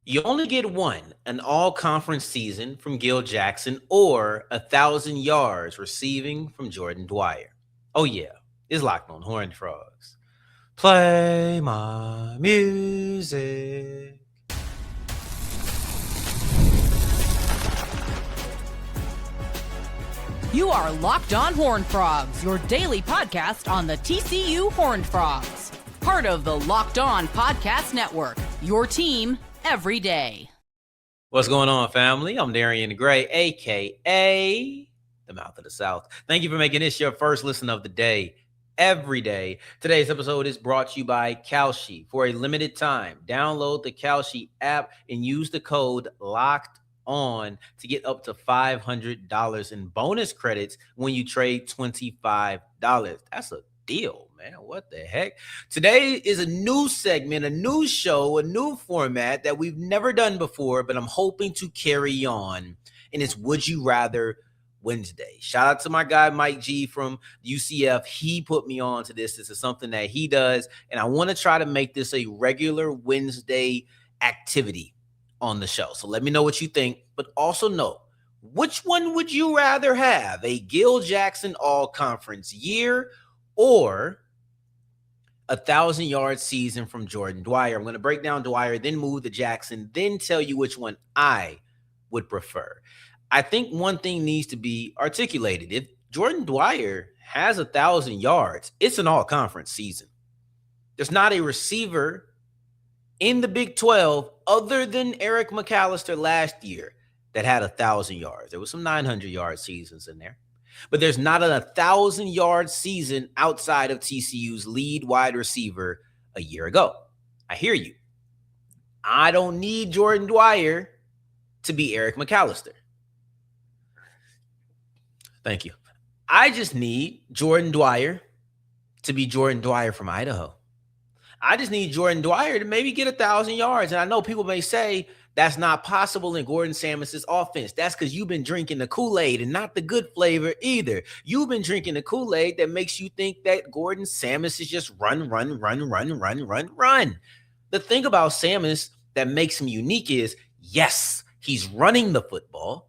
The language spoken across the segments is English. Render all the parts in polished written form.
You only get one, an all-conference season from Gil Jackson or 1,000 yards receiving from Jordan Dwyer. Oh yeah, it's locked on Horned Frogs. Play my music. You are Locked On Horned Frogs, your daily podcast on the TCU Horned Frogs. Part of the Locked On Podcast Network, your team every day. What's going on, family? I'm Darian Gray, a.k.a. the Mouth of the South. Thank you for making this your first listen of the day, every day. Today's episode is brought to you by KALSHI. For a limited time, download the KALSHI app and use the code LOCKED on to get up to $500 in bonus credits when you trade $25. That's a deal, man. What the heck? Today is a new segment, a new show, a new format that we've never done before, but I'm hoping to carry on. And it's Would You Rather Wednesday. Shout out to my guy, Mike G from UCF. He put me on to this. This is something that he does. And I want to try to make this a regular Wednesday activity on the show. So let me know what you think, but also know, which one would you rather have? A Gil Jackson all-conference year or 1,000-yard season from Jordan Dwyer? I'm going to break down Dwyer, then move to Jackson, then tell you which one I would prefer. I think one thing needs to be articulated. If Jordan Dwyer has 1,000 yards, it's an all-conference season. There's not a receiver in the Big 12 other than Eric McAllister last year that had 1,000 yards. There was some 900-yard seasons in there. But there's not a 1,000-yard season outside of TCU's lead wide receiver a year ago. I hear you. I don't need Jordan Dwyer to be Eric McAllister. Thank you. I just need Jordan Dwyer to be Jordan Dwyer from Idaho. I just need Jordan Dwyer to maybe get 1,000 yards. And I know people may say that's not possible in Gordon Samus's offense. That's because you've been drinking the Kool-Aid and not the good flavor either. You've been drinking the Kool-Aid that makes you think that Gordon Samus is just run. The thing about Samus that makes him unique is, yes, he's running the football.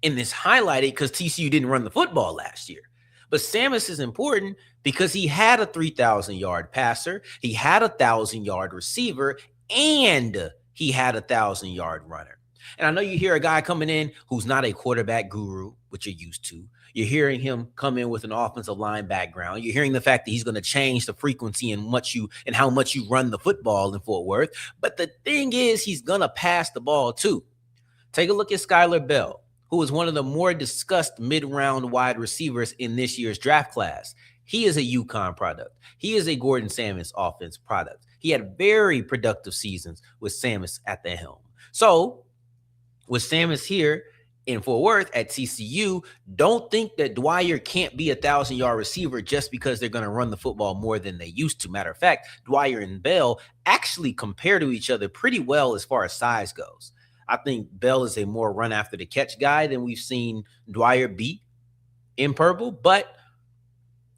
And it's highlighted because TCU didn't run the football last year. But Samus is important because he had a 3,000-yard passer, he had a 1,000-yard receiver, and he had a 1,000-yard runner. And I know you hear a guy coming in who's not a quarterback guru, which you're used to. You're hearing him come in with an offensive line background. You're hearing the fact that he's going to change the frequency and how much you run the football in Fort Worth. But the thing is, he's going to pass the ball too. Take a look at Skylar Bell, who is one of the more discussed mid-round wide receivers in this year's draft class. He is a UConn product. He is a Gordon Samus offense product. He had very productive seasons with Samus at the helm. So with Samus here in Fort Worth at TCU, don't think that Dwyer can't be a 1,000-yard receiver just because they're going to run the football more than they used to. Matter of fact, Dwyer and Bell actually compare to each other pretty well as far as size goes. I think Bell is a more run after the catch guy than we've seen Dwyer be in purple, but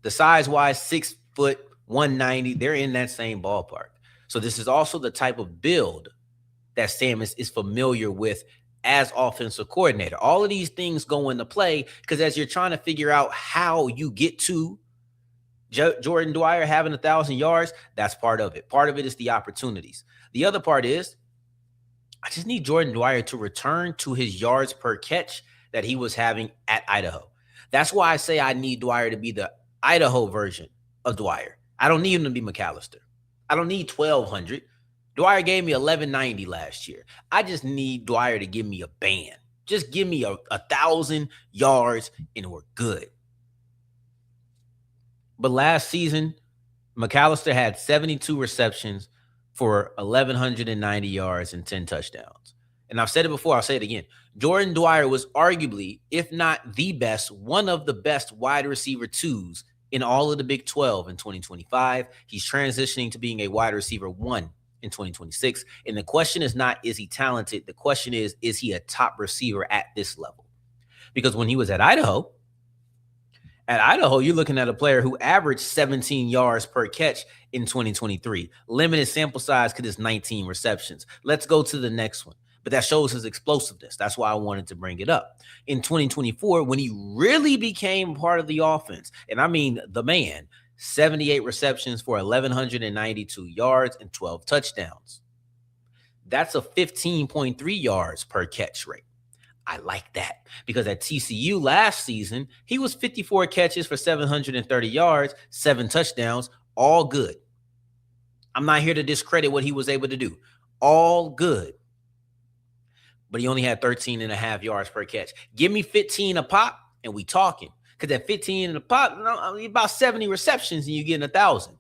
the size-wise, 6 foot, 190, they're in that same ballpark. So this is also the type of build that Samus is familiar with as offensive coordinator. All of these things go into play because as you're trying to figure out how you get to Jordan Dwyer having 1,000 yards, that's part of it. Part of it is the opportunities. The other part is I just need Jordan Dwyer to return to his yards per catch that he was having at Idaho. That's why I say I need Dwyer to be the Idaho version of Dwyer. I don't need him to be McAllister. I don't need 1,200. Dwyer gave me 1,190 last year. I just need Dwyer to give me a band. Just give me 1,000 yards and we're good. But last season, McAllister had 72 receptions for 1,190 yards and 10 touchdowns. And I've said it before, I'll say it again. Jordan Dwyer was arguably, if not the best, one of the best wide receiver twos in all of the Big 12 in 2025. He's transitioning to being a wide receiver 1 in 2026. And the question is not, is he talented? The question is he a top receiver at this level? Because when he was at Idaho, At Idaho, you're looking at a player who averaged 17 yards per catch in 2023. Limited sample size because it's 19 receptions. Let's go to the next one. But that shows his explosiveness. That's why I wanted to bring it up. In 2024, when he really became part of the offense, and I mean the man, 78 receptions for 1,192 yards and 12 touchdowns. That's a 15.3 yards per catch rate. I like that because at TCU last season, he was 54 catches for 730 yards, 7 touchdowns, all good. I'm not here to discredit what he was able to do. All good. But he only had 13 and a half yards per catch. Give me 15 a pop and we talking. Because at 15 a pop, about 70 receptions and you're getting 1,000.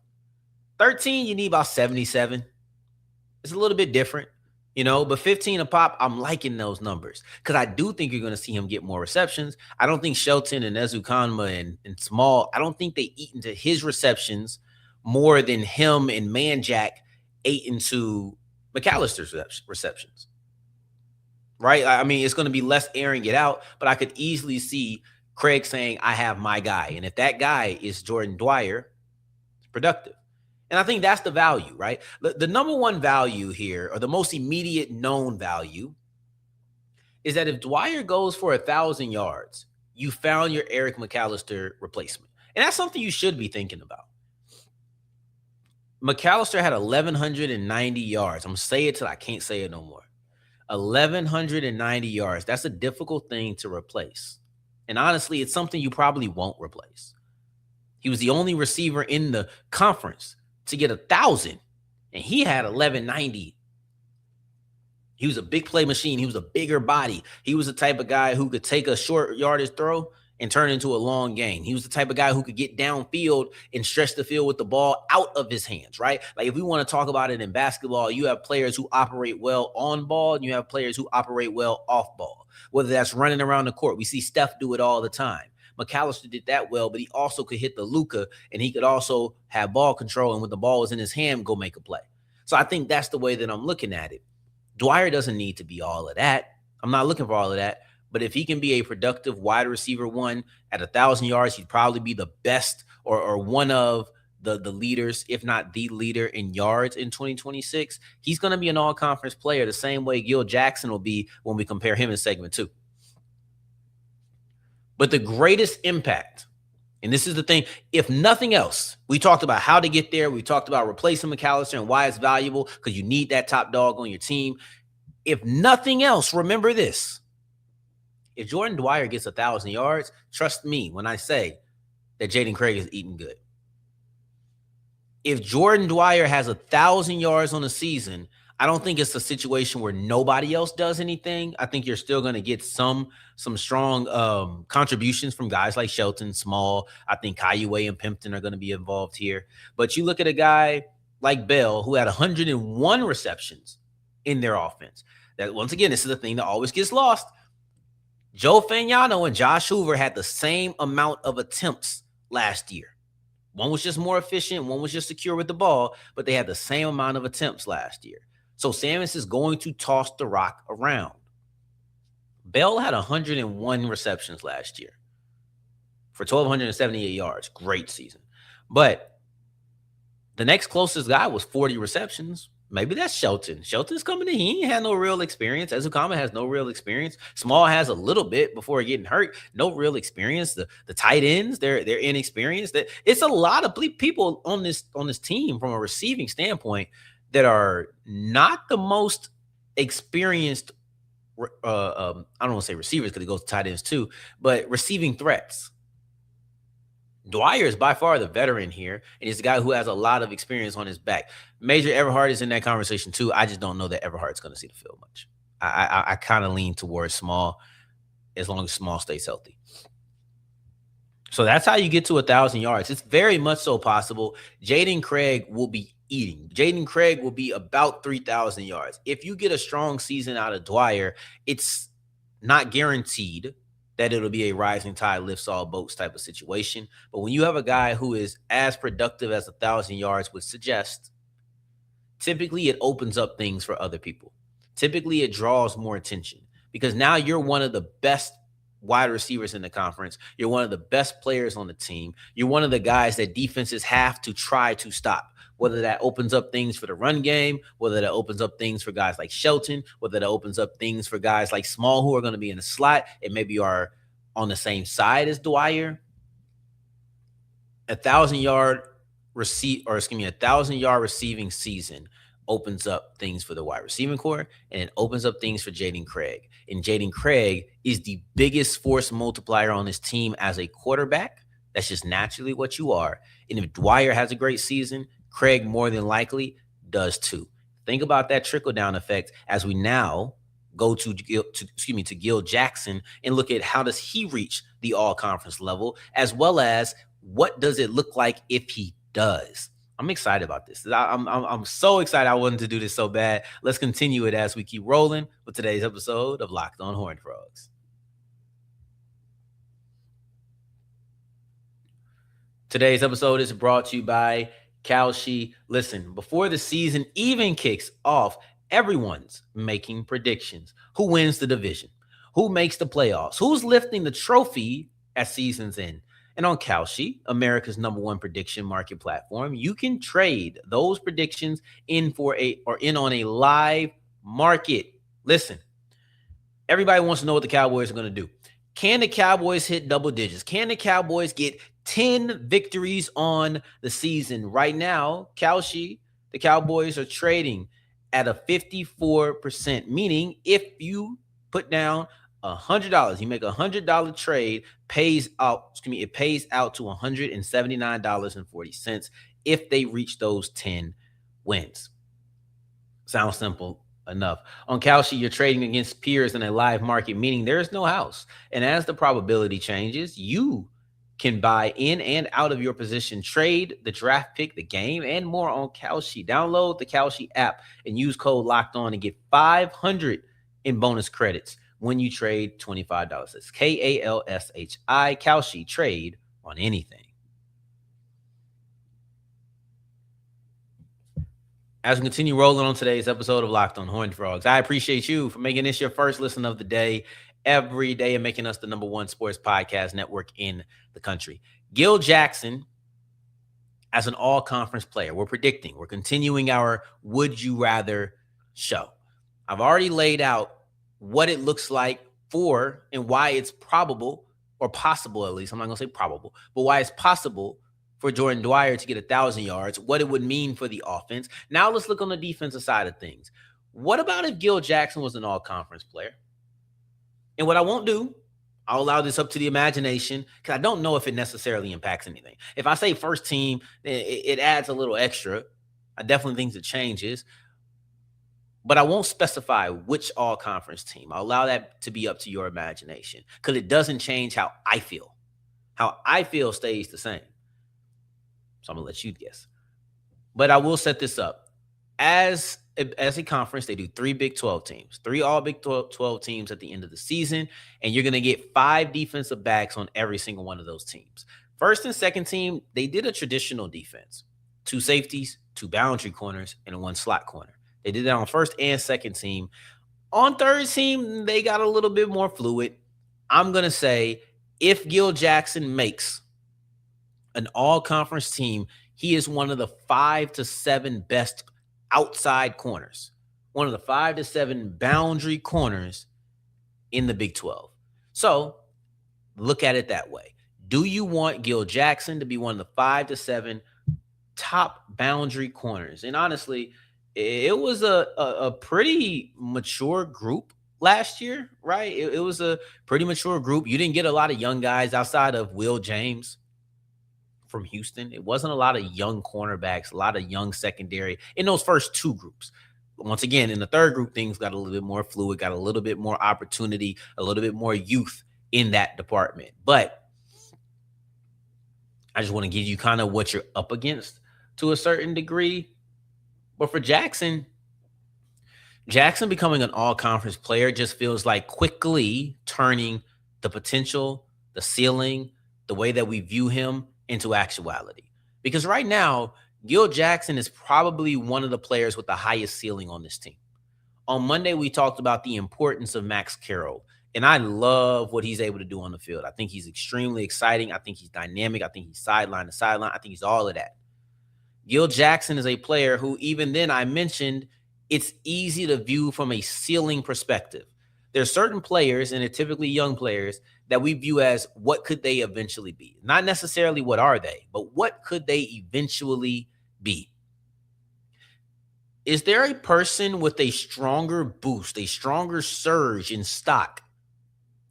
13, you need about 77. It's a little bit different. But 15 a pop, I'm liking those numbers because I do think you're going to see him get more receptions. I don't think Shelton and Ezukanma and Small, I don't think they eat into his receptions more than him and Manjack ate into McAllister's receptions. Right? I mean, it's going to be less airing it out, but I could easily see Craig saying, I have my guy. And if that guy is Jordan Dwyer, it's productive. And I think that's the value, right? The number one value here, or the most immediate known value, is that if Dwyer goes for 1,000 yards, you found your Eric McAllister replacement. And that's something you should be thinking about. McAllister had 1,190 yards. I'm going to say it till I can't say it no more. 1,190 yards. That's a difficult thing to replace. And honestly, it's something you probably won't replace. He was the only receiver in the conference to get 1,000, and he had 1,190. He was a big play machine. He was a bigger body. He was the type of guy who could take a short yardage throw and turn into a long gain. He was the type of guy who could get downfield and stretch the field with the ball out of his hands, right? Like if we want to talk about it in basketball, you have players who operate well on ball, and you have players who operate well off ball, whether that's running around the court. We see Steph do it all the time. McAllister did that well, but he also could hit the Luka, and he could also have ball control, and when the ball was in his hand, go make a play. So I think that's the way that I'm looking at it. Dwyer doesn't need to be all of that. I'm not looking for all of that. But if he can be a productive wide receiver one at 1,000 yards, he'd probably be the best or one of the leaders, if not the leader in yards in 2026. He's going to be an all-conference player the same way Gil Jackson will be when we compare him in segment 2. But the greatest impact, and this is the thing, if nothing else, we talked about how to get there. We talked about replacing McAllister and why it's valuable because you need that top dog on your team. If nothing else, remember this. If Jordan Dwyer gets 1,000 yards, trust me when I say that Jaden Craig is eating good. If Jordan Dwyer has 1,000 yards on the season, I don't think it's a situation where nobody else does anything. I think you're still going to get some strong contributions from guys like Shelton, Small. I think Kaiue and Pimpton are going to be involved here. But you look at a guy like Bell who had 101 receptions in their offense. That once again, this is the thing that always gets lost. Joe Fagnano and Josh Hoover had the same amount of attempts last year. One was just more efficient, one was just secure with the ball, but they had the same amount of attempts last year. So Samus is going to toss the rock around. Bell had 101 receptions last year for 1,278 yards. Great season. But the next closest guy was 40 receptions. Maybe that's Shelton. Shelton's coming in. He ain't had no real experience. Ezukama has no real experience. Small has a little bit before getting hurt. No real experience. The tight ends, they're inexperienced. It's a lot of people on this team from a receiving standpoint that are not the most experienced. I don't want to say receivers because it goes to tight ends too, but receiving threats. Dwyer is by far the veteran here, and he's the guy who has a lot of experience on his back. Major Everhart is in that conversation too. I just don't know that Everhart's going to see the field much. I kind of lean towards Small as long as Small stays healthy. So that's how you get to 1,000 yards. It's very much so possible. Jaden Craig will be eating. Jaden Craig will be about 3,000 yards. If you get a strong season out of Dwyer, it's not guaranteed that it'll be a rising tide lifts all boats type of situation. But when you have a guy who is as productive as 1,000 yards would suggest, typically it opens up things for other people. Typically it draws more attention because now you're one of the best wide receivers in the conference. You're one of the best players on the team. You're one of the guys that defenses have to try to stop, whether that opens up things for the run game, whether that opens up things for guys like Shelton, whether that opens up things for guys like Small who are going to be in the slot and maybe are on the same side as Dwyer. 1,000-yard receiving season opens up things for the wide receiving core, and it opens up things for Jaden Craig. And Jaden Craig is the biggest force multiplier on this team as a quarterback. That's just naturally what you are. And if Dwyer has a great season, Craig more than likely does too. Think about that trickle-down effect as we now go to Gil Jackson and look at how does he reach the all-conference level, as well as what does it look like if he does. I'm excited about this. I'm so excited. I wanted to do this so bad. Let's continue it as we keep rolling with today's episode of Locked On Horned Frogs. Today's episode is brought to you by KALSHI. Listen, before the season even kicks off, everyone's making predictions. Who wins the division? Who makes the playoffs? Who's lifting the trophy at season's end? And on KALSHI, America's #1 prediction market platform, you can trade those predictions in on a live market. Listen, everybody wants to know what the Cowboys are going to do. Can the Cowboys hit double digits? Can the Cowboys get 10 victories on the season? Right now, KALSHI, the Cowboys are trading at a 54%, meaning if you put down $100, you make a $100 trade, it pays out to $179.40 if they reach those 10 wins. Sounds simple enough. On KALSHI, you're trading against peers in a live market, meaning there is no house. And as the probability changes, you can buy in and out of your position, trade the draft pick, the game, and more on KALSHI. Download the KALSHI app and use code Locked On and get $500 in bonus credits when you trade $25. That's KALSHI, KALSHI, trade on anything. As we continue rolling on today's episode of Locked On Horned Frogs, I appreciate you for making this your first listen of the day every day and making us the #1 sports podcast network in the country. Gil Jackson, as an all-conference player, we're continuing our Would You Rather show. I've already laid out what it looks like for and why it's probable, or possible at least, I'm not going to say probable, but why it's possible for Jordan Dwyer to get 1,000 yards, what it would mean for the offense. Now let's look on the defensive side of things. What about if Gil Jackson was an all-conference player? And what I won't do, I'll allow this up to the imagination because I don't know if it necessarily impacts anything. If I say first team, it adds a little extra. I definitely think it changes. But I won't specify which all-conference team. I'll allow that to be up to your imagination because it doesn't change how I feel. How I feel stays the same. So I'm going to let you guess. But I will set this up. As a conference, they do 3 Big 12 teams, 3 all Big 12 teams at the end of the season, and you're going to get 5 defensive backs on every single one of those teams. First and second team, they did a traditional defense. 2 safeties, 2 boundary corners, and 1 slot corner. They did that on first and second team. On third team, they got a little bit more fluid. I'm going to say if Gil Jackson makes an all-conference team, he is one of the 5 to 7 best outside corners, one of the 5 to 7 boundary corners in the Big 12. So look at it that way. Do you want Gil Jackson to be one of the 5 to 7 top boundary corners? And honestly, it was a pretty mature group last year, right? It was a pretty mature group. You didn't get a lot of young guys outside of Will James from Houston. It wasn't a lot of young cornerbacks, a lot of young secondary in those first 2 groups. Once again, in the third group, things got a little bit more fluid, got a little bit more opportunity, a little bit more youth in that department. But I just want to give you kind of what you're up against to a certain degree. But for Jackson becoming an all-conference player just feels like quickly turning the potential, the ceiling, the way that we view him into actuality. Because right now, Gil Jackson is probably one of the players with the highest ceiling on this team. On Monday, we talked about the importance of Max Carroll And I love what he's able to do on the field. I think he's extremely exciting. I think he's dynamic. I think he's sideline to sideline. I think he's all of that. Gil Jackson is a player who, even then, I mentioned it's easy to view from a ceiling perspective. There's certain players, and they're typically young players, that we view as what could they eventually be? Not necessarily what are they, but what could they eventually be? Is there a person with a stronger boost, a stronger surge in stock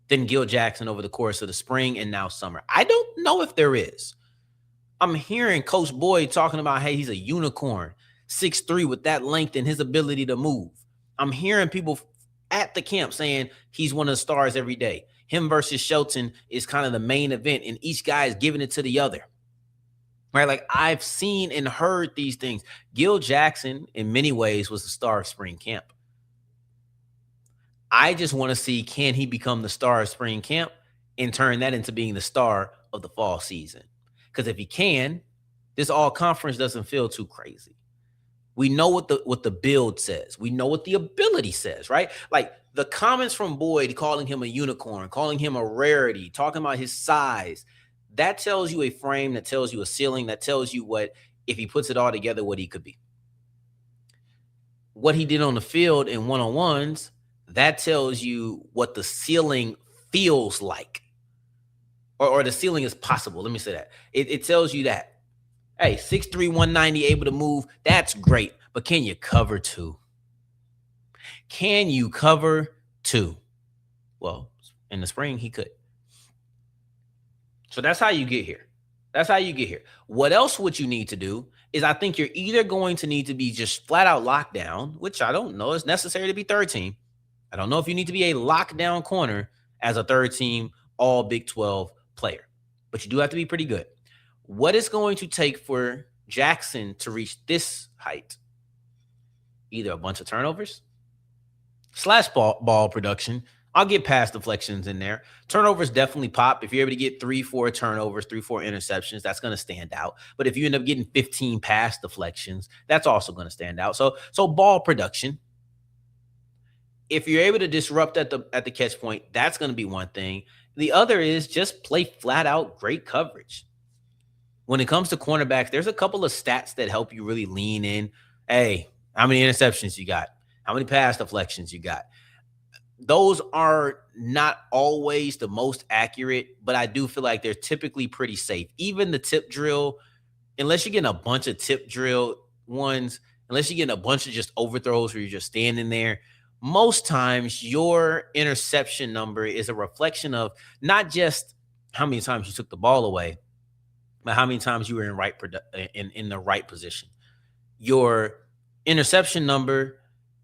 than Gil Jackson over the course of the spring and now summer? I don't know if there is. I'm hearing Coach Boyd talking about, hey, he's a unicorn, 6'3" with that length and his ability to move. I'm hearing people at the camp saying he's one of the stars every day. Him versus Shelton is kind of the main event, and each guy is giving it to the other. Right? Like, I've seen and heard these things. Gil Jackson, in many ways, was the star of spring camp. I just want to see, can he become the star of spring camp and turn that into being the star of the fall season? Because if he can, this all conference doesn't feel too crazy. We know what the build says. We know what the ability says, right? Like the comments from Boyd calling him a unicorn, calling him a rarity, talking about his size, that tells you a frame, that tells you a ceiling, that tells you what, if he puts it all together, what he could be. What he did on the field in one-on-ones, that tells you what the ceiling feels like. Or the ceiling is possible. Let me say that. It tells you that. Hey, 6'3", 190, able to move. That's great. But can you cover two? Can you cover two? Well, in the spring, he could. So that's how you get here. That's how you get here. What else would you need to do is, I think you're either going to need to be just flat out locked down, which I don't know is necessary to be third team. I don't know if you need to be a lockdown corner as a third team all Big 12 player, but you do have to be pretty good. What it's going to take for Jackson to reach this height? Either a bunch of turnovers / ball production. I'll get pass deflections in there. Turnovers definitely pop. If you're able to get 3-4 turnovers, 3-4 interceptions, that's going to stand out. But if you end up getting 15 pass deflections, that's also going to stand out. So ball production. If you're able to disrupt at the catch point, that's going to be one thing. The other is just play flat out great coverage. When it comes to cornerbacks, there's a couple of stats that help you really lean in. Hey, how many interceptions you got? How many pass deflections you got? Those are not always the most accurate, but I do feel like they're typically pretty safe. Even the tip drill, unless you're getting a bunch of tip drill ones, unless you're getting a bunch of just overthrows where you're just standing there, most times your interception number is a reflection of not just how many times you took the ball away, but how many times you were in the right position. Your interception number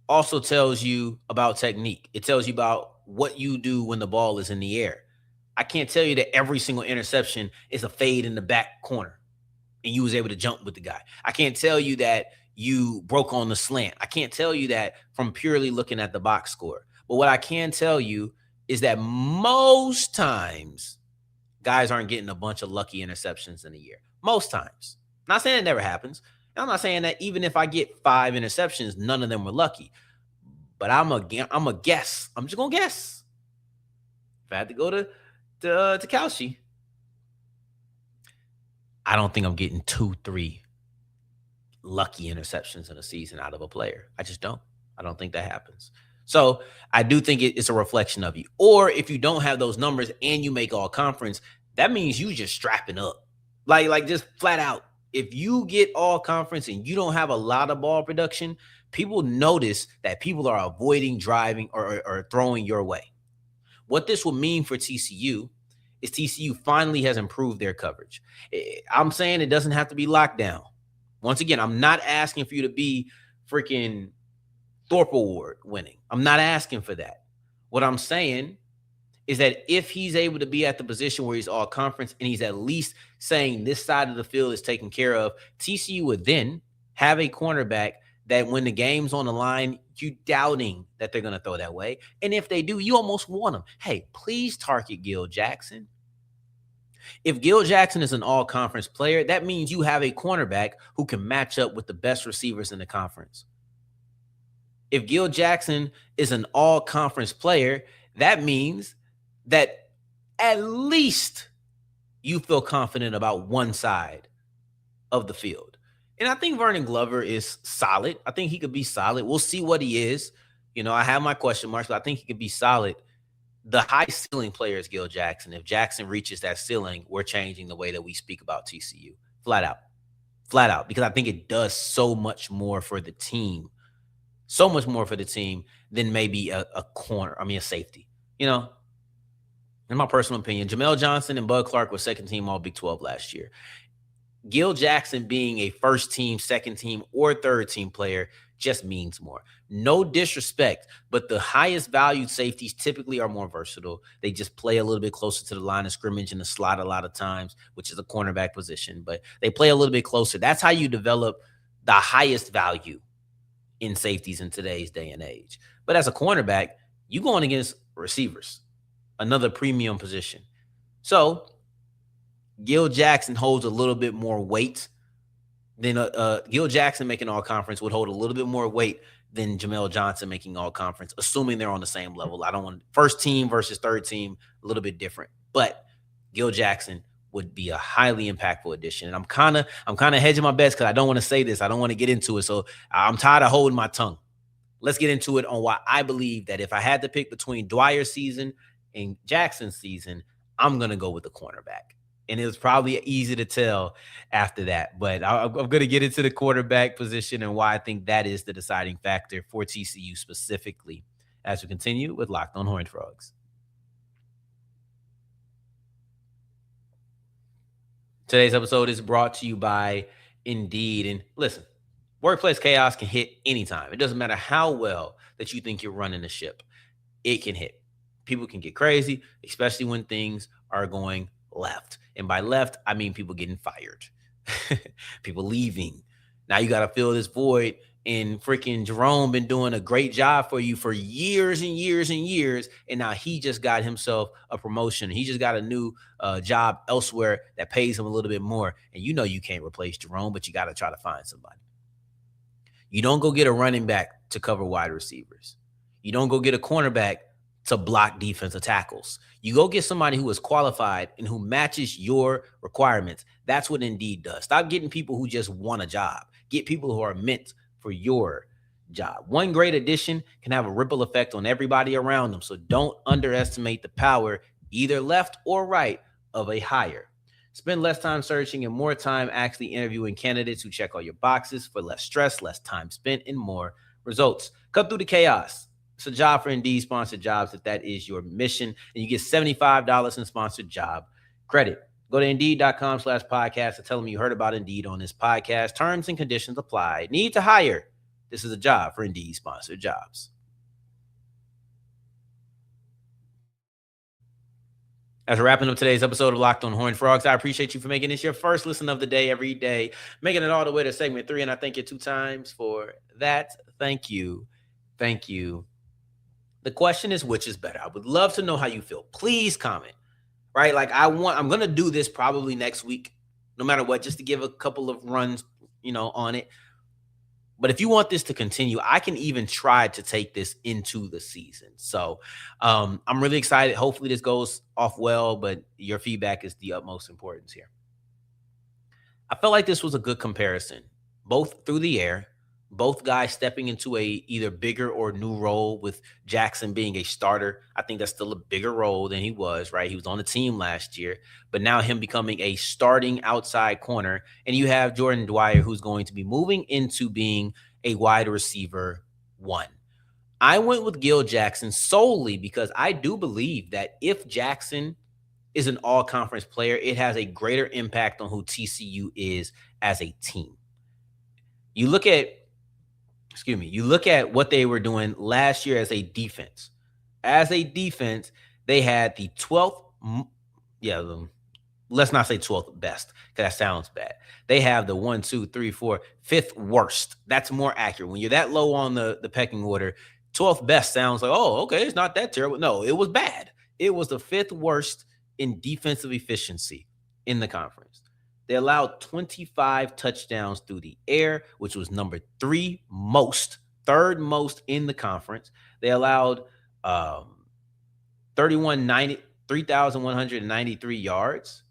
also tells you about technique. It tells you about what you do when the ball is in the air. I can't tell you that every single interception is a fade in the back corner and you was able to jump with the guy. I can't tell you that you broke on the slant. I can't tell you that from purely looking at the box score. But what I can tell you is that most times guys aren't getting a bunch of lucky interceptions in a year. Most times. Not saying it never happens. And I'm not saying that even if I get 5 interceptions, none of them were lucky. But I'm a guess. I'm just going to guess. If I had to go to KALSHI, I don't think I'm getting 2-3 lucky interceptions in a season out of a player. I just don't. I don't think that happens. So I do think it's a reflection of you. Or if you don't have those numbers and you make all conference, that means you just strapping up. Like just flat out. If you get all conference and you don't have a lot of ball production, people notice that people are avoiding driving or throwing your way. What this will mean for TCU is TCU finally has improved their coverage. I'm saying it doesn't have to be locked down. Once again, I'm not asking for you to be freaking Thorpe Award winning. I'm not asking for that. What I'm saying is that if he's able to be at the position where he's all conference and he's at least saying this side of the field is taken care of, TCU would then have a cornerback that when the game's on the line, you doubting that they're going to throw that way. And if they do, you almost want them. Hey, please target Gil Jackson. If Gil Jackson is an all-conference player, that means you have a cornerback who can match up with the best receivers in the conference. If Gil Jackson is an all-conference player, That means that at least you feel confident about one side of the field. And I think Vernon Glover is solid. I think he could be solid. We'll see what he is. I have my question marks, but I think he could be solid. The high ceiling player is Gil Jackson. If Jackson reaches that ceiling, we're changing the way that we speak about TCU. Flat out, because I think it does so much more for the team, than maybe a safety. In my personal opinion, Jamel Johnson and Bud Clark were second team all Big 12 last year. Gil Jackson being a first team, second team, or third team player just means more. No disrespect, but the highest valued safeties typically are more versatile. They just play a little bit closer to the line of scrimmage in the slot a lot of times, which is a cornerback position, but they play a little bit closer. That's how you develop the highest value in safeties in today's day and age. But as a cornerback, you going against receivers, another premium position. So Gil Jackson holds a little bit more weight than Gil Jackson making all conference would hold a little bit more weight than Jamel Johnson making all conference, assuming they're on the same level. I don't want first team versus third team, a little bit different, but Gil Jackson would be a highly impactful addition. And I'm kind of hedging my bets because I don't want to say this. I don't want to get into it. So I'm tired of holding my tongue. Let's get into it on why I believe that if I had to pick between Dwyer's season and Jackson's season, I'm going to go with the cornerback. And it was probably easy to tell after that. But I'm going to get into the quarterback position and why I think that is the deciding factor for TCU specifically as we continue with Locked on Horned Frogs. Today's episode is brought to you by Indeed. And listen, workplace chaos can hit anytime. It doesn't matter how well that you think you're running the ship. It can hit. People can get crazy, especially when things are going left. And by left, I mean people getting fired, people leaving. Now you got to fill this void. And freaking Jerome been doing a great job for you for years and years and years. And now he just got himself a promotion. He just got a new job elsewhere that pays him a little bit more. And you can't replace Jerome, but you got to try to find somebody. You don't go get a running back to cover wide receivers. You don't go get a cornerback to block defensive tackles. You go get somebody who is qualified and who matches your requirements. That's what Indeed does. Stop getting people who just want a job. Get people who are meant for your job. One great addition can have a ripple effect on everybody around them. So don't underestimate the power, either left or right, of a hire. Spend less time searching and more time actually interviewing candidates who check all your boxes for less stress, less time spent, and more results. Cut through the chaos. It's a job for Indeed sponsored jobs if that is your mission. And you get $75 in sponsored job credit. Go to Indeed.com/podcast and tell them you heard about Indeed on this podcast. Terms and conditions apply. Need to hire. This is a job for Indeed sponsored jobs. As we're wrapping up today's episode of Locked on Horned Frogs, I appreciate you for making this your first listen of the day every day, making it all the way to segment 3. And I thank you 2 times for that. Thank you. Thank you. The question is, which is better? I would love to know how you feel. Please comment, right? Like I'm going to do this probably next week, no matter what, just to give a couple of runs, on it. But if you want this to continue, I can even try to take this into the season. So I'm really excited. Hopefully this goes off well, but your feedback is the utmost importance here. I felt like this was a good comparison, both through the air. Both guys stepping into a either bigger or new role, with Jackson being a starter. I think that's still a bigger role than he was, right? He was on the team last year, but now him becoming a starting outside corner. And you have Jordan Dwyer, who's going to be moving into being a wide receiver 1. I went with Gil Jackson solely because I do believe that if Jackson is an all-conference player, it has a greater impact on who TCU is as a team. You look at what they were doing last year as a defense. As a defense, they had the 12th, let's not say 12th best, because that sounds bad. They have the 1, 2, 3, 4, 5th worst. That's more accurate. When you're that low on the pecking order, 12th best sounds like, oh, okay, it's not that terrible. No, it was bad. It was the 5th worst in defensive efficiency in the conference. They allowed 25 touchdowns through the air, which was number 3rd most in the conference. They allowed 3,193 yards.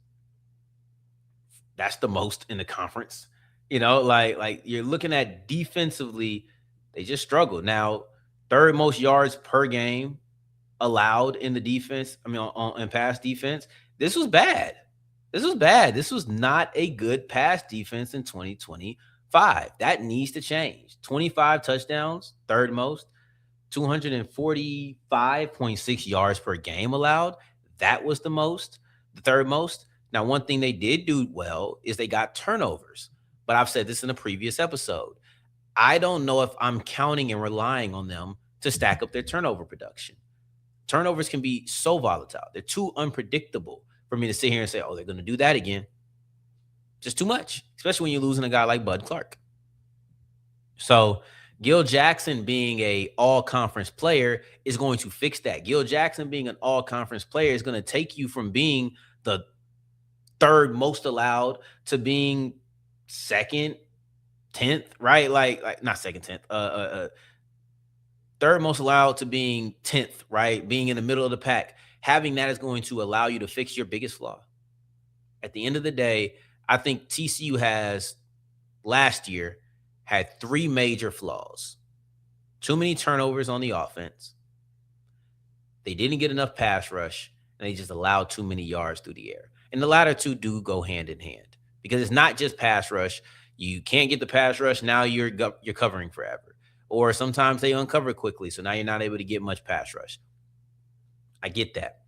That's the most in the conference. Like you're looking at defensively, they just struggled. Now, third most yards per game allowed in the defense. In pass defense. This was bad. This was not a good pass defense in 2025. That needs to change. 25 touchdowns, third most, 245.6 yards per game allowed. That was the third most. Now, one thing they did do well is they got turnovers. But I've said this in a previous episode. I don't know if I'm counting and relying on them to stack up their turnover production. Turnovers can be so volatile. They're too unpredictable for me to sit here and say, oh, they're going to do that again. Just too much, especially when you're losing a guy like Bud Clark. So Gil Jackson being a all-conference player is going to fix that. Gil Jackson being an all-conference player is going to take you from being the third most allowed to being second, 10th, right? Like not second, 10th, third most allowed to being 10th, right? Being in the middle of the pack. Having that is going to allow you to fix your biggest flaw. At the end of the day, I think TCU last year had 3 major flaws. Too many turnovers on the offense. They didn't get enough pass rush, and they just allowed too many yards through the air. And the latter two do go hand in hand because it's not just pass rush. You can't get the pass rush. Now you're covering forever. Or sometimes they uncover quickly, so now you're not able to get much pass rush. I get that.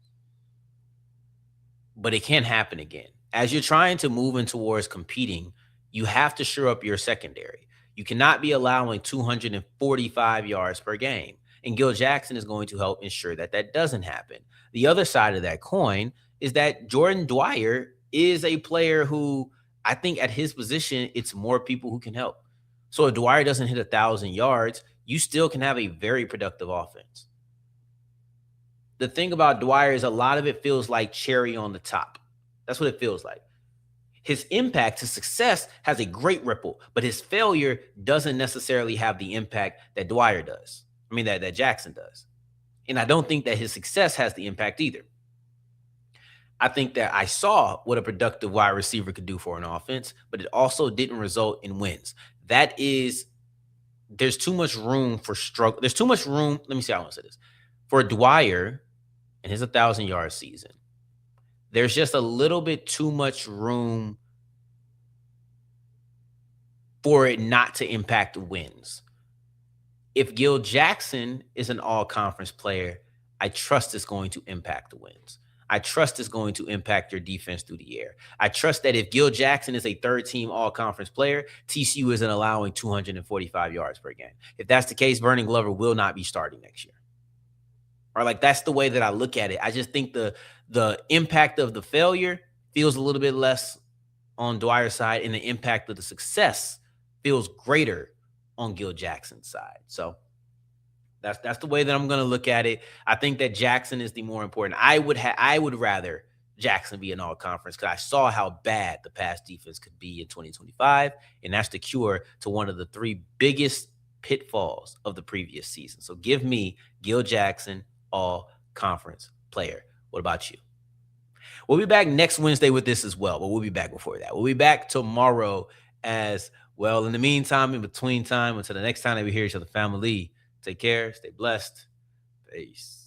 But it can't happen again. As you're trying to move in towards competing, you have to shore up your secondary. You cannot be allowing 245 yards per game. And Gil Jackson is going to help ensure that that doesn't happen. The other side of that coin is that Jordan Dwyer is a player who I think at his position, it's more people who can help. So if Dwyer doesn't hit 1,000 yards, you still can have a very productive offense. The thing about Dwyer is a lot of it feels like cherry on the top. That's what it feels like. His impact, his success has a great ripple, but his failure doesn't necessarily have the impact that Dwyer does. That Jackson does. And I don't think that his success has the impact either. I think that I saw what a productive wide receiver could do for an offense, but it also didn't result in wins. There's too much room for struggle. There's too much room. Let me see how I want to say this. For Dwyer and his 1,000-yard season, there's just a little bit too much room for it not to impact wins. If Gil Jackson is an all-conference player, I trust it's going to impact the wins. I trust it's going to impact your defense through the air. I trust that if Gil Jackson is a third-team all-conference player, TCU isn't allowing 245 yards per game. If that's the case, Vernon Glover will not be starting next year. Or that's the way that I look at it. I just think the impact of the failure feels a little bit less on Dwyer's side, and the impact of the success feels greater on Gil Jackson's side. So that's the way that I'm going to look at it. I think that Jackson is the more important. I would rather Jackson be an all-conference because I saw how bad the pass defense could be in 2025, and that's the cure to one of the 3 biggest pitfalls of the previous season. So give me Gil Jackson, all-conference player. What about you? We'll be back next Wednesday with this as well, but we'll be back before that. We'll be back tomorrow as well. In the meantime, in between time, until the next time that we hear each other, family, take care, stay blessed. Peace.